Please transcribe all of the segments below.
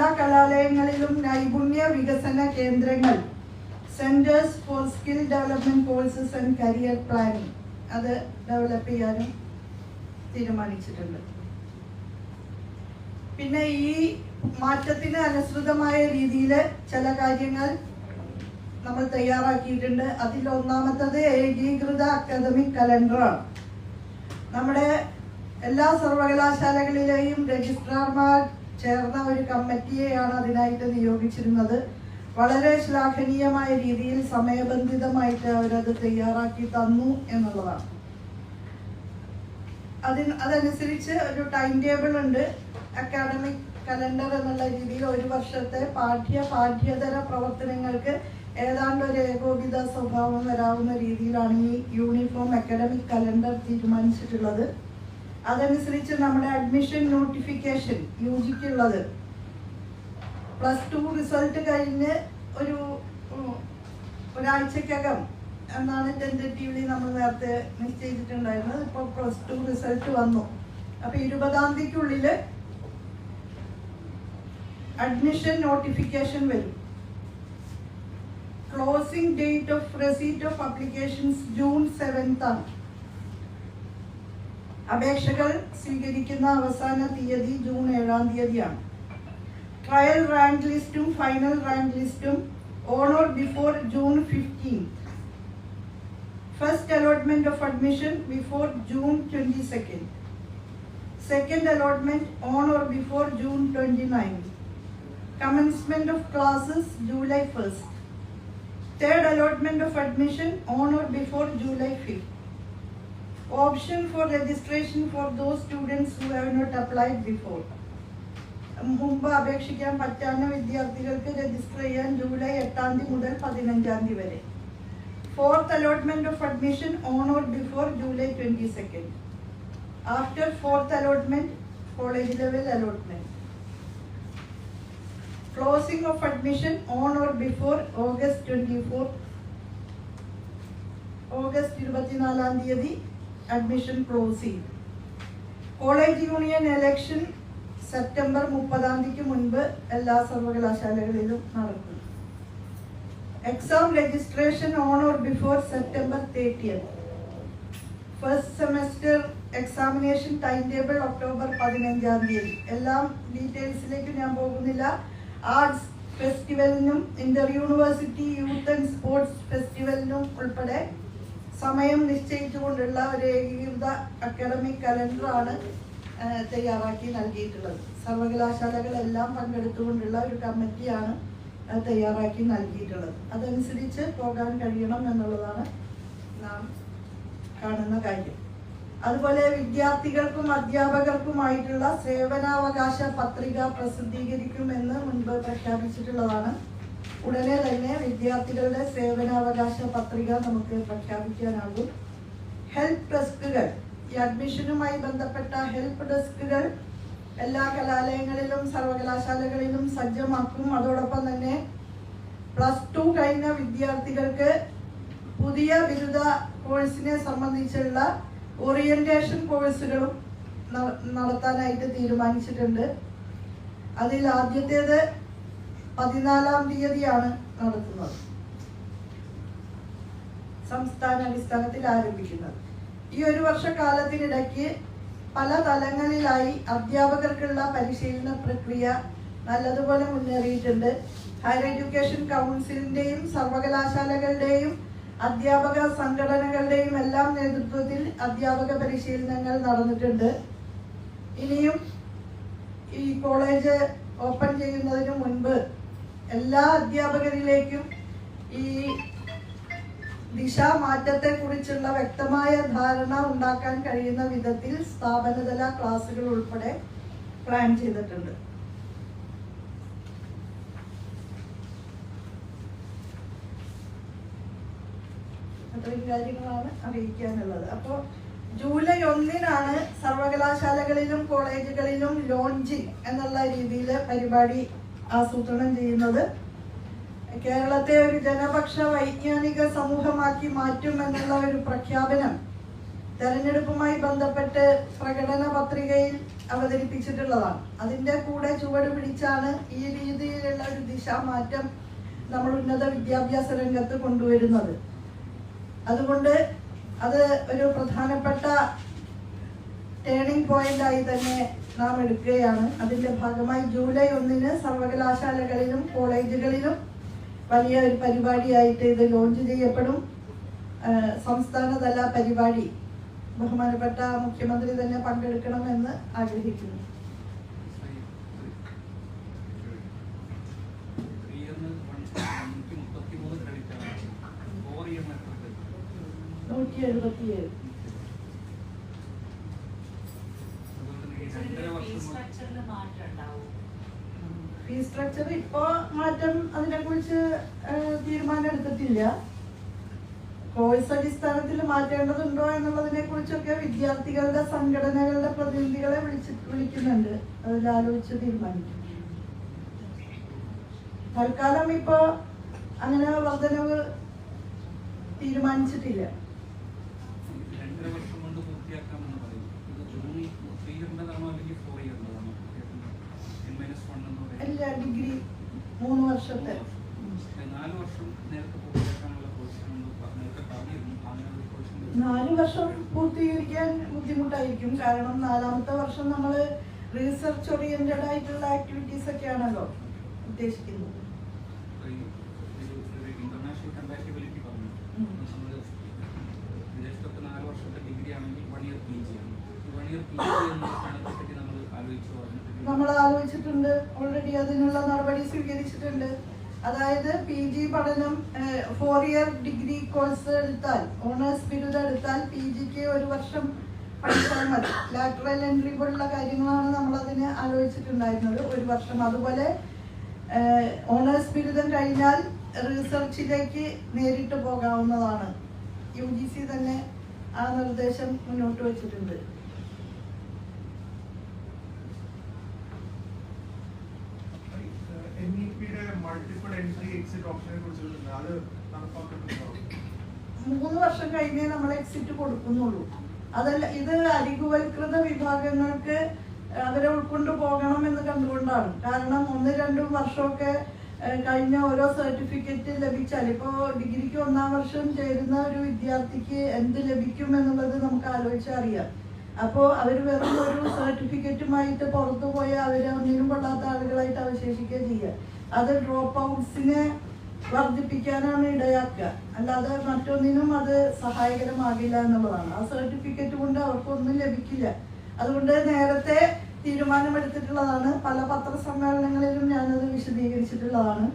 എല്ലാ കലാലയങ്ങളിലും നൈപുണ്യ വികസന കേന്ദ്രങ്ങൾ, centres for skill development courses and career planning അത് ഡെവലപ്പ് ചെയ്യാനും തീരുമാനിച്ചിട്ടുണ്ട്. പിന്നെ ഈ മാറ്റത്തിന് അനുസൃതമായ രീതിയിൽ ചില കാര്യങ്ങൾ നമ്മൾ തയ്യാറാക്കിയിട്ടുണ്ട്. അതിൽ ഒന്നാമത്തത് ഏകീകൃത അക്കാദമിക് കലണ്ടറാണ്. നമ്മുടെ എല്ലാ സർവകലാശാലകളിലെയും രജിസ്ട്രാർമാർ ചേർന്ന ഒരു കമ്മിറ്റിയെയാണ് അതിനായിട്ട് നിയോഗിച്ചിരുന്നത്. വളരെ ശ്ലാഘനീയമായ രീതിയിൽ സമയബന്ധിതമായിട്ട് അവരത് തയ്യാറാക്കി തന്നു എന്നുള്ളതാണ്. അതനുസരിച്ച് ഒരു ടൈം ടേബിൾ ഉണ്ട്. അക്കാഡമിക് കലണ്ടർ എന്നുള്ള രീതിയിൽ ഒരു വർഷത്തെ പാഠ്യേതര പ്രവർത്തനങ്ങൾക്ക് ഏതാണ്ട് ഒരു ഏകോപിത സ്വഭാവം വരാവുന്ന രീതിയിലാണ് ഈ യൂണിഫോം അക്കാഡമിക് കലണ്ടർ തീരുമാനിച്ചിട്ടുള്ളത്. അതനുസരിച്ച് നമ്മുടെ അഡ്മിഷൻ നോട്ടിഫിക്കേഷൻ യുജിക്കുള്ളത് +2 റിസൾട്ട് കഴിഞ്ഞ് ഒരാഴ്ചക്കകം എന്നാണ് ടെൻറ്റേറ്റീവ്ലി നമ്മൾ നേരത്തെ നിശ്ചയിച്ചിട്ടുണ്ടായിരുന്നത്. ഇപ്പോൾ +2 റിസൾട്ട് വന്നു. അപ്പൊ 20-ാം തീയതിക്കുള്ളിൽ അഡ്മിഷൻ നോട്ടിഫിക്കേഷൻ വരും. Closing date of receipt of applications June 7 ആണ്. അപേക്ഷകൾ സ്വീകരിക്കുന്ന അവസാന തീയതി ജൂൺ 7 ആണ്. ട്രയൽ റാങ്ക് ലിസ്റ്റും ഫൈനൽ റാങ്ക് ലിസ്റ്റും on or before June 15. First allotment of admission before June 22. Second allotment on or before June 29. Commencement of classes July 1. Third allotment of admission on or before July 5th. Option for registration for those students who have not applied before. മുമ്പ് അപേക്ഷിക്കാൻ പറ്റാവുന്ന വിദ്യാർത്ഥികൾക്ക് register ചെയ്യാൻ July 8 മുതൽ 15 വരെ. Fourth allotment of admission on or before July 22. After fourth allotment, college level allotment. Closing of admission on or before August 24. August 24 admission closing. College union election September 30 മുൻപ് എല്ലാ സർവകലാശാലകളിലും നടക്കും. Exam registration on or before September 30th. First semester examination timetable October 15. എല്ലാം ഡീറ്റെയിൽസിലേക്ക് ഞാൻ പോകുന്നില്ല. Arts ഫെസ്റ്റിവലിനും inter university youth and sports ഫെസ്റ്റിവലിനും ഉൾപ്പെടെ സമയം നിശ്ചയിച്ചുകൊണ്ടുള്ള ഒരു ഏകീകൃത അക്കാഡമിക് കലണ്ടറാണ് തയ്യാറാക്കി നൽകിയിട്ടുള്ളത്. സർവകലാശാലകളെല്ലാം പങ്കെടുത്തുകൊണ്ടുള്ള ഒരു കമ്മിറ്റിയാണ് തയ്യാറാക്കി നൽകിയിട്ടുള്ളത്. അതനുസരിച്ച് പോകാൻ കഴിയണം എന്നുള്ളതാണ് നാം കാണുന്ന കാര്യം. അതുപോലെ വിദ്യാർത്ഥികൾക്കും അധ്യാപകർക്കുമായിട്ടുള്ള സേവനാവകാശ പത്രിക പ്രസിദ്ധീകരിക്കുമെന്ന് മുൻപ് പ്രഖ്യാപിച്ചിട്ടുള്ളതാണ്. ഉടനെ തന്നെ വിദ്യാർത്ഥികളുടെ സേവനാവകാശ പത്രിക നമുക്ക് പ്രഖ്യാപിക്കാനാകും. ഹെൽപ്പ് ഡെസ്കുകൾ, ഈ അഡ്മിഷനുമായി ബന്ധപ്പെട്ട ഹെൽപ്പ് ഡെസ്കുകൾ എല്ലാ കലാലയങ്ങളിലും സർവകലാശാലകളിലും സജ്ജമാക്കും. അതോടൊപ്പം തന്നെ +2 കഴിഞ്ഞ വിദ്യാർത്ഥികൾക്ക് പുതിയ ബിരുദ കോഴ്സിനെ സംബന്ധിച്ചുള്ള ഓറിയന്റേഷൻ കോഴ്സുകളും നടത്താനായിട്ട് തീരുമാനിച്ചിട്ടുണ്ട്. അതിൽ ആദ്യത്തേത് 14-ാം തീയതിയാണ് നടത്തുന്നത്, സംസ്ഥാന അടിസ്ഥാനത്തിൽ ആരംഭിക്കുന്നത്. ഈ ഒരു വർഷക്കാലത്തിനിടയ്ക്ക് പല തലങ്ങളിലായി അധ്യാപകർക്കുള്ള പരിശീലന പ്രക്രിയ നല്ലതുപോലെ മുന്നേറിയിട്ടുണ്ട്. ഹയർ എഡ്യൂക്കേഷൻ കൗൺസിലിന്റെയും സർവകലാശാലകളുടെയും അധ്യാപക സംഘടനകളുടെയും എല്ലാം നേതൃത്വത്തിൽ അധ്യാപക പരിശീലനങ്ങൾ നടന്നിട്ടുണ്ട്. ഇനിയും ഈ കോളേജ് ഓപ്പൺ ചെയ്യുന്നതിന് മുൻപ് എല്ലാ അധ്യാപകരിലേക്കും ഈ ദിശാമാറ്റത്തെക്കുറിച്ചുള്ള വ്യക്തമായ ധാരണ ഉണ്ടാക്കാൻ കഴിയുന്ന വിധത്തിൽ സ്ഥാപനതല ക്ലാസുകൾ ഉൾപ്പെടെ പ്ലാൻ ചെയ്തിട്ടുണ്ട്. അത്രയും കാര്യങ്ങളാണ് അറിയിക്കാനുള്ളത്. അപ്പോൾ ജൂലൈ 1 സർവകലാശാലകളിലും കോളേജുകളിലും ലോഞ്ചിങ് എന്നുള്ള രീതിയിൽ പരിപാടി ആസൂത്രണം ചെയ്യുന്നത്. കേരളത്തെ ഒരു ജനപക്ഷ വൈജ്ഞാനിക സമൂഹമാക്കി മാറ്റും എന്നുള്ള ഒരു പ്രഖ്യാപനം തെരഞ്ഞെടുപ്പുമായി ബന്ധപ്പെട്ട് പ്രകടന പത്രികയിൽ അവതരിപ്പിച്ചിട്ടുള്ളതാണ്. അതിൻ്റെ കൂടെ ചുവട് പിടിച്ചാണ് ഈ രീതിയിലുള്ള ഒരു ദിശാമാറ്റം നമ്മൾ ഉന്നത വിദ്യാഭ്യാസ രംഗത്ത് കൊണ്ടുവരുന്നത്. അതുകൊണ്ട് അത് ഒരു പ്രധാനപ്പെട്ട ടേണിംഗ് പോയിന്റായി തന്നെ നാം എടുക്കുകയാണ്. അതിൻ്റെ ഭാഗമായി ജൂലൈ 1 സർവകലാശാലകളിലും കോളേജുകളിലും വലിയ ഒരു പരിപാടിയായിട്ട് ഇത് ലോഞ്ച് ചെയ്യപ്പെടും. സംസ്ഥാനതല പരിപാടി ബഹുമാനപ്പെട്ട മുഖ്യമന്ത്രി തന്നെ പങ്കെടുക്കണമെന്ന് ആഗ്രഹിക്കുന്നു. 177. ഫീസ് സ്ട്രക്ചർ ഇപ്പോ മാറ്റം അതിനെ കുറിച്ച് തീരുമാനം എടുത്തിട്ടില്ല. കോഴ്സ് അടിസ്ഥാനത്തിൽ മാറ്റേണ്ടതുണ്ടോ എന്നുള്ളതിനെ കുറിച്ചൊക്കെ വിദ്യാർത്ഥികളുടെ സംഘടനകളുടെ പ്രതിനിധികളെ വിളിക്കുന്നുണ്ട്. അതിലാലോചിച്ച് തീരുമാനിക്കും. തൽക്കാലം ഇപ്പോ അങ്ങനെ വർധനവ് തീരുമാനിച്ചിട്ടില്ല. അല്ല, ഡിഗ്രി 3 വർഷത്തെ. 4 വർഷം പൂർത്തീകരിക്കാൻ ബുദ്ധിമുട്ടായിരിക്കും. കാരണം 4ാമത്തെ വർഷം നമ്മൾ റിസർച്ച് ഓറിയന്റഡ് ആയിട്ടുള്ള ആക്ടിവിറ്റീസ് ഒക്കെയാണല്ലോ ഉദ്ദേശിക്കുന്നത്. നമ്മൾ ആലോചിച്ചിട്ടുണ്ട്. ഓൾറെഡി അതിനുള്ള നടപടി സ്വീകരിച്ചിട്ടുണ്ട്. അതായത് PG പഠനം 4 ഇയർ ഡിഗ്രി കോഴ്സ് എടുത്താൽ, ഓണേഴ്സ് ബിരുദം എടുത്താൽ PGക്ക് 1 വർഷം പഠിച്ചാൽ മതി. ലാറ്ററൽ എൻട്രി പോലുള്ള കാര്യങ്ങളാണ് നമ്മൾ അതിന് ആലോചിച്ചിട്ടുണ്ടായിരുന്നത്, 1 വർഷം. അതുപോലെ ഓണേഴ്സ് ബിരുദം കഴിഞ്ഞാൽ റിസർച്ചിലേക്ക് നേരിട്ട് പോകാവുന്നതാണ്. UGC തന്നെ ആ നിർദ്ദേശം മുന്നോട്ട് വെച്ചിട്ടുണ്ട്. മൾട്ടിപ്പിൾ എൻട്രി എക്സിറ്റ് ഓപ്ഷനെ കുറിച്ച് അത് നടപ്പാക്കുന്നുണ്ടോ? 3 വർഷം കഴിഞ്ഞേ നമ്മൾ എക്സിറ്റ് കൊടുക്കുന്നുള്ളൂ. അതല്ല, ഇത് അരികുവൽകൃത വിഭാഗങ്ങൾക്ക് അവരെ ഉൾക്കൊണ്ടു പോകണം എന്ന് കണ്ടുകൊണ്ടാണ്. കാരണം 1-2 വർഷമൊക്കെ കഴിഞ്ഞ ഓരോ സർട്ടിഫിക്കറ്റ് ലഭിച്ചാൽ, ഇപ്പോൾ ഡിഗ്രിക്ക് 1-ാം വർഷം ചേരുന്ന ഒരു വിദ്യാർത്ഥിക്ക് എന്ത് ലഭിക്കും എന്നുള്ളത് നമുക്ക് ആലോചിച്ചറിയാം. അപ്പോൾ അവർ വെറും ഒരു സർട്ടിഫിക്കറ്റുമായിട്ട് പുറത്തു പോയാൽ അവർ ഒന്നിനും കൊള്ളാത്ത ആളുകളായിട്ട് അവശേഷിക്കുക ചെയ്യുക. അത് ഡ്രോപ്പ് ഔട്ട്സിനെ വർദ്ധിപ്പിക്കാനാണ് ഇടയാക്കുക, അല്ലാതെ മറ്റൊന്നിനും അത് സഹായകരമാകില്ല എന്നുള്ളതാണ്. ആ സർട്ടിഫിക്കറ്റ് കൊണ്ട് അവർക്കൊന്നും ലഭിക്കില്ല. അതുകൊണ്ട് നേരത്തെ തീരുമാനമെടുത്തിട്ടുള്ളതാണ്. പല പത്രസമ്മേളനങ്ങളിലും ഞാനത് വിശദീകരിച്ചിട്ടുള്ളതാണ്.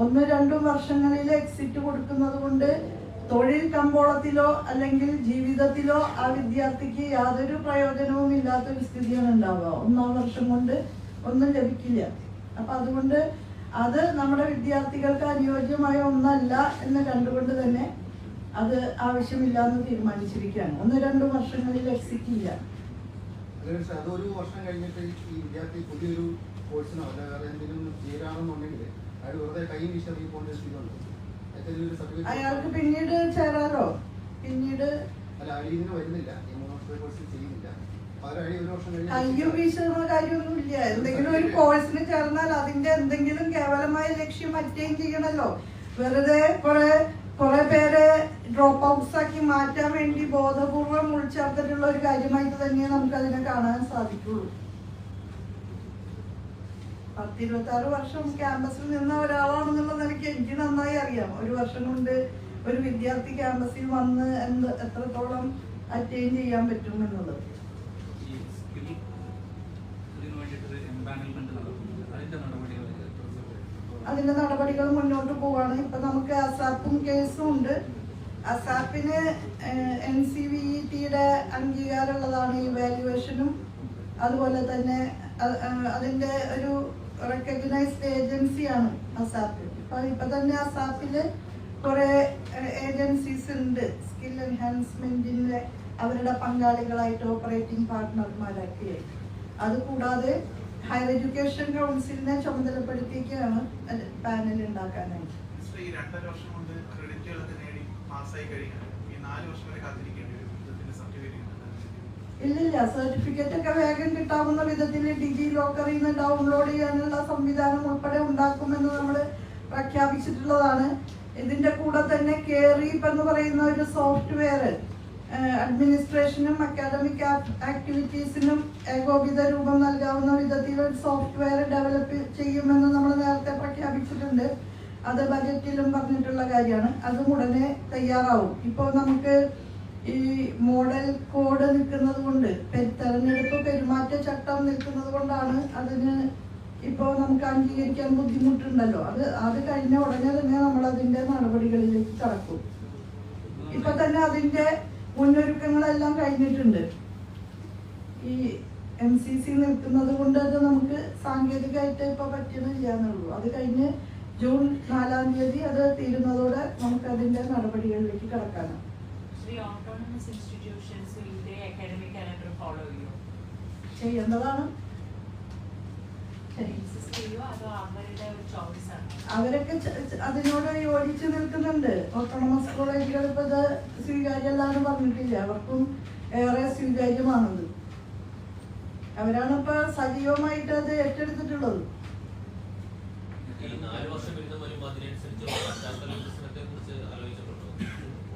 1-2 വർഷങ്ങളിൽ എക്സിറ്റ് കൊടുക്കുന്നത് കൊണ്ട് തൊഴിൽ കമ്പോളത്തിലോ അല്ലെങ്കിൽ ജീവിതത്തിലോ ആ വിദ്യാർത്ഥിക്ക് യാതൊരു പ്രയോജനവും ഇല്ലാത്തൊരു സ്ഥിതിയാണ് ഉണ്ടാവുക. 1-ാം വർഷം കൊണ്ട് ഒന്നും ലഭിക്കില്ല. അപ്പൊ അതുകൊണ്ട് അത് നമ്മുടെ വിദ്യാർത്ഥികൾക്ക് അനുയോജ്യമായ ഒന്നല്ല എന്ന് കണ്ടുകൊണ്ട് തന്നെ അത് ആവശ്യമില്ല എന്ന് തീരുമാനിച്ചിരിക്കുകയാണ്. 1-2 വർഷങ്ങളിൽ എക്സിറ്റ് ഇല്ല. അതൊരു വർഷം കഴിഞ്ഞിട്ട് ഈ വിദ്യാർത്ഥി പുതിയൊരു കോഴ്സിനോ അല്ല വേറെ എന്തെങ്കിലും ചേരാണെന്നുണ്ടെങ്കിൽ അയാൾ വെറുതെ കൈ വീശി പോകേണ്ട സ്ഥിതിയുണ്ട്. അയാൾക്ക് പിന്നീട് ചേരാറോ? പിന്നീട് അല്ല, ഇതിന് വരുന്നില്ല, ഈ 3 വർഷത്തെ കോഴ്സിൽ ചെയ്യുന്നില്ല. കയ്യും വീശുന്ന കാര്യമൊന്നുമില്ല. എന്തെങ്കിലും ഒരു കോഴ്സിന് ചേർന്നാൽ അതിന്റെ എന്തെങ്കിലും കേവലമായ ലക്ഷ്യം അറ്റൈൻ ചെയ്യണല്ലോ. വെറുതെ കുറെ പേരെ ഡ്രോപ്പ് ഔട്ട്സ് ആക്കി മാറ്റാൻ വേണ്ടി ബോധപൂർവം ഉൾച്ചേർത്തിട്ടുള്ള ഒരു കാര്യമായിട്ട് തന്നെ നമുക്ക് അതിനെ കാണാൻ സാധിക്കുള്ളൂ. 10-26 വർഷം ക്യാമ്പസിൽ നിന്ന ഒരാളാണെന്നുള്ളത് എനിക്ക് നന്നായി അറിയാം. 1 വർഷം കൊണ്ട് ഒരു വിദ്യാർത്ഥി ക്യാമ്പസിൽ വന്ന് എത്രത്തോളം അറ്റൈൻ ചെയ്യാൻ പറ്റും എന്നുള്ളത്. അതിന്റെ നടപടികൾ മുന്നോട്ട് പോവാണ്. ഇപ്പൊ നമുക്ക് അസാപ്പും കേസും ഉണ്ട്. അസാപ്പിന് NCVET-യുടെ അംഗീകാരമുള്ളതാണ് ഇവാലുവേഷനും. അതുപോലെ തന്നെ അതിന്റെ ഒരു റെക്കഗ്നൈസ്ഡ് ഏജൻസിയാണ് അസാപ്പ്. ഇപ്പൊ തന്നെ അസാപ്പില് കുറെ ഏജൻസീസ് ഉണ്ട് സ്കിൽ എൻഹാൻസ്മെന്റിന്റെ അവരുടെ പങ്കാളികളായിട്ട് ഓപ്പറേറ്റിംഗ് പാർട്ട്ണർമാരൊക്കെ. അതുകൂടാതെ ഹയർ എഡ്യൂക്കേഷൻ കൗൺസിലിനെ ചുമതലപ്പെടുത്തിയൊക്കെയാണ് പാനൽ ഉണ്ടാക്കാനായിട്ട്. ഈ 2.5 വർഷം കൊണ്ട് ക്രെഡിറ്റുകളൊക്കെ നേടി പാസ്സായി കഴിഞ്ഞാൽ ഈ 4 വർഷം വരെ കാത്തിരിക്കേണ്ടി വരും. ഇല്ലില്ല, സർട്ടിഫിക്കറ്റ് ഒക്കെ വേഗം കിട്ടാവുന്ന വിധത്തിൽ ഡിജി ലോക്കറിൽ നിന്ന് ഡൗൺലോഡ് ചെയ്യാനുള്ള സംവിധാനം ഉൾപ്പെടെ ഉണ്ടാക്കുമെന്ന് നമ്മൾ പ്രഖ്യാപിച്ചിട്ടുള്ളതാണ്. ഇതിന്റെ കൂടെ തന്നെ കെയറീപ്പ് എന്ന് പറയുന്ന ഒരു സോഫ്റ്റ്വെയർ അഡ്മിനിസ്ട്രേഷനും അക്കാദമിക് ആക്ടിവിറ്റീസിനും ഏകോപിത രൂപം നൽകാവുന്ന വിധത്തിൽ ഒരു സോഫ്റ്റ്വെയർ ഡെവലപ്പ് ചെയ്യുമെന്ന് നമ്മൾ നേരത്തെ പ്രഖ്യാപിച്ചിട്ടുണ്ട്. അത് ബജറ്റിലും പറഞ്ഞിട്ടുള്ള കാര്യമാണ്. അതും ഉടനെ തയ്യാറാവും. ഇപ്പോൾ നമുക്ക് ഈ മോഡൽ കോഡ് നിൽക്കുന്നത് കൊണ്ട്, തെരഞ്ഞെടുപ്പ് പെരുമാറ്റച്ചട്ടം നിൽക്കുന്നത് കൊണ്ടാണ് അതിന് ഇപ്പോൾ നമുക്ക് അംഗീകരിക്കാൻ ബുദ്ധിമുട്ടുണ്ടല്ലോ. അത് കഴിഞ്ഞ ഉടനെ തന്നെ നമ്മൾ അതിന്റെ നടപടികളിലേക്ക് കടക്കും. ഇപ്പൊ തന്നെ അതിന്റെ മുന്നൊരുക്കങ്ങളെല്ലാം കഴിഞ്ഞിട്ടുണ്ട്. ഈ MCC നിൽക്കുന്നത് കൊണ്ട് അത് നമുക്ക് സാങ്കേതികമായിട്ട് ഇപ്പൊ പറ്റുന്നില്ല എന്നുള്ളൂ. അത് കഴിഞ്ഞ് ജൂൺ 4-ാം തീയതി അത് തീരുന്നതോടെ നമുക്ക് അതിന്റെ നടപടികളിലേക്ക് കടക്കാനാണ്. ചെയ്യേണ്ടതാണ്. അവരൊക്കെ അതിനോട് യോജിച്ച് നിൽക്കുന്നുണ്ട്. ഓട്ടോണമസ് കോളേജുകൾ ഇപ്പൊ ഇത് സ്വീകാര്യമല്ലാന്ന് പറഞ്ഞിട്ടില്ല. അവർക്കും ഏറെ സ്വീകാര്യമാണത്. അവരാണ് ഇപ്പൊ സജീവമായിട്ട് അത് ഏറ്റെടുത്തിട്ടുള്ളത്.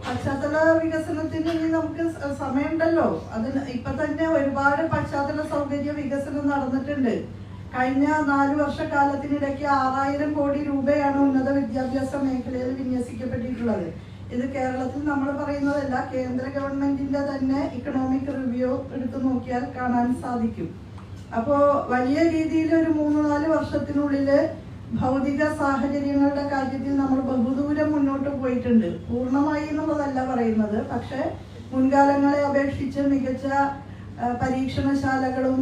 പശ്ചാത്തല വികസനത്തിന് ഇനി നമുക്ക് സമയമുണ്ടല്ലോ. അതിന് ഇപ്പൊ തന്നെ ഒരുപാട് പശ്ചാത്തല സൗകര്യ വികസനം നടന്നിട്ടുണ്ട്. കഴിഞ്ഞ 4 വർഷക്കാലത്തിനിടയ്ക്ക് 6000 കോടി രൂപയാണ് ഉന്നത വിദ്യാഭ്യാസ മേഖലയിൽ വിന്യസിക്കപ്പെട്ടിട്ടുള്ളത്. ഇത് കേരളത്തിൽ നമ്മൾ പറയുന്നതല്ല, കേന്ദ്ര ഗവൺമെന്റിന്റെ തന്നെ ഇക്കണോമിക് റിവ്യൂ എടുത്തു നോക്കിയാൽ കാണാൻ സാധിക്കും. അപ്പോ വലിയ രീതിയിൽ ഒരു 3-4 വർഷത്തിനുള്ളിൽ ഭൗതിക സാഹചര്യങ്ങളുടെ കാര്യത്തിൽ നമ്മൾ ബഹുദൂരം മുന്നോട്ട് പോയിട്ടുണ്ട്. പൂർണ്ണമായി എന്നുള്ളതല്ല പറയുന്നത്, പക്ഷെ മുൻകാലങ്ങളെ അപേക്ഷിച്ച് മികച്ച പരീക്ഷണശാലകളും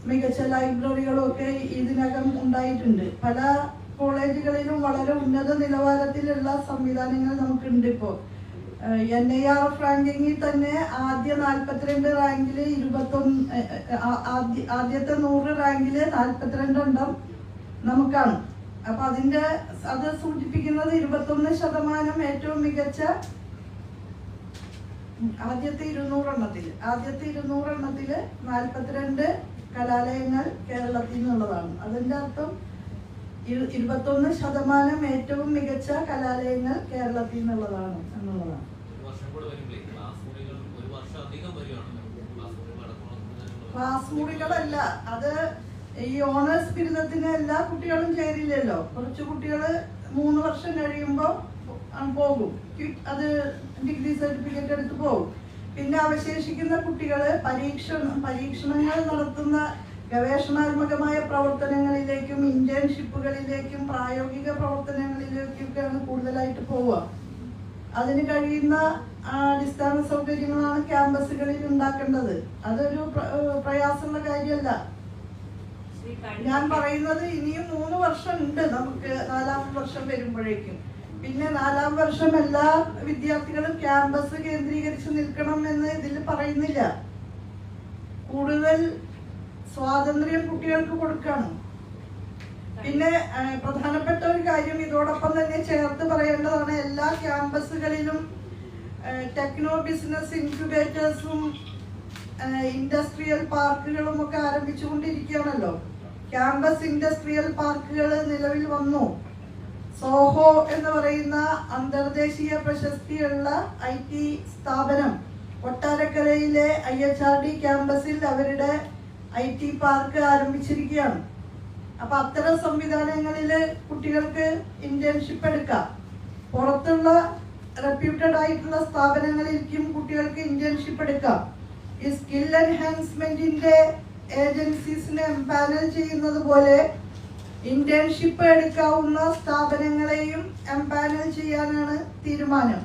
മികച്ച ലൈബ്രറികളും ഒക്കെ ഇതിനകം ഉണ്ടായിട്ടുണ്ട്. പല കോളേജുകളിലും വളരെ ഉന്നത നിലവാരത്തിലുള്ള സംവിധാനങ്ങൾ നമുക്കുണ്ട്. ഇപ്പോൾ NIRF റാങ്കിങ്ങിൽ തന്നെ ആദ്യ 42 റാങ്കിൽ 21, ആദ്യത്തെ 100 റാങ്കിൽ 42 എണ്ണം നമുക്കാണ്. അപ്പൊ അത് സൂചിപ്പിക്കുന്നത് 21% ഏറ്റവും മികച്ച ആദ്യത്തെ 200 എണ്ണത്തില് 42 കലാലയങ്ങൾ കേരളത്തിൽ നിന്നുള്ളതാണ്. അതിന്റെ അർത്ഥം 21% ഏറ്റവും മികച്ച കലാലയങ്ങൾ കേരളത്തിൽ നിന്നുള്ളതാണ് എന്നുള്ളതാണ്. ക്ലാസ് മുറികളല്ല, അത് ഈ ഓണേഴ്സ് ബിരുദത്തിന് എല്ലാ കുട്ടികളും ചേരില്ലല്ലോ. കുറച്ച് കുട്ടികള് 3 വർഷം കഴിയുമ്പോൾ പോകും, അത് ഡിഗ്രി സർട്ടിഫിക്കറ്റ് എടുത്ത് പോകും. പിന്നെ അവശേഷിക്കുന്ന കുട്ടികള് പരീക്ഷണങ്ങൾ നടത്തുന്ന ഗവേഷണാത്മകമായ പ്രവർത്തനങ്ങളിലേക്കും ഇന്റേൺഷിപ്പുകളിലേക്കും പ്രായോഗിക പ്രവർത്തനങ്ങളിലേക്കൊക്കെയാണ് കൂടുതലായിട്ട് പോവുക. അതിന് കഴിയുന്ന അടിസ്ഥാന സൗകര്യങ്ങളാണ് ക്യാമ്പസുകളിൽ ഉണ്ടാക്കേണ്ടത്. അതൊരു പ്രയാസമുള്ള കാര്യമല്ല. ഞാൻ പറയുന്നത് ഇനിയും 3 വർഷം ഉണ്ട് നമുക്ക് 4-ാം വർഷം വരുമ്പോഴേക്കും. പിന്നെ 4-ാം വർഷം എല്ലാ വിദ്യാർത്ഥികളും ക്യാമ്പസ് കേന്ദ്രീകരിച്ച് നിൽക്കണം എന്ന് ഇതിൽ പറയുന്നില്ല. കൂടുതൽ സ്വാതന്ത്ര്യം കുട്ടികൾക്ക് കൊടുക്കാണ്. പിന്നെ പ്രധാനപ്പെട്ട ഒരു കാര്യം ഇതോടൊപ്പം തന്നെ ചേർത്ത് പറയേണ്ടതാണ്, എല്ലാ ക്യാമ്പസുകളിലും ടെക്നോ ബിസിനസ് ഇൻക്യുബേറ്റേഴ്സും ഇൻഡസ്ട്രിയൽ പാർക്കുകളും ഒക്കെ ആരംഭിച്ചുകൊണ്ടിരിക്കുകയാണല്ലോ. ക്യാമ്പസ് ഇൻഡസ്ട്രിയൽ പാർക്കുകൾ നിലവിൽ വന്നു. സോഹോ എന്ന് പറയുന്ന അന്തർദേശീയ പ്രശസ്തിയുള്ള IT സ്ഥാപനം കൊട്ടാരക്കരയിലെ IHRD ക്യാമ്പസിൽ അവരുടെ IT പാർക്ക് ആരംഭിച്ചിരിക്കുകയാണ്. അപ്പൊ അത്തരം സംവിധാനങ്ങളില് കുട്ടികൾക്ക് ഇന്റേൺഷിപ്പ് എടുക്കാം. പുറത്തുള്ള റെപ്യൂട്ടഡ് ആയിട്ടുള്ള സ്ഥാപനങ്ങളിലേക്കും കുട്ടികൾക്ക് ഇന്റേൺഷിപ്പ് എടുക്കാം. ഈ സ്കിൽ എൻഹാൻസ്മെന്റിന്റെ ഏജൻസീസിനെ എംപാനൽ ചെയ്യുന്നത് പോലെ ഇന്റേൺഷിപ്പ് എടുക്കാവുന്ന സ്ഥാപനങ്ങളെയും എംപാനൽ ചെയ്യാനാണ് തീരുമാനം.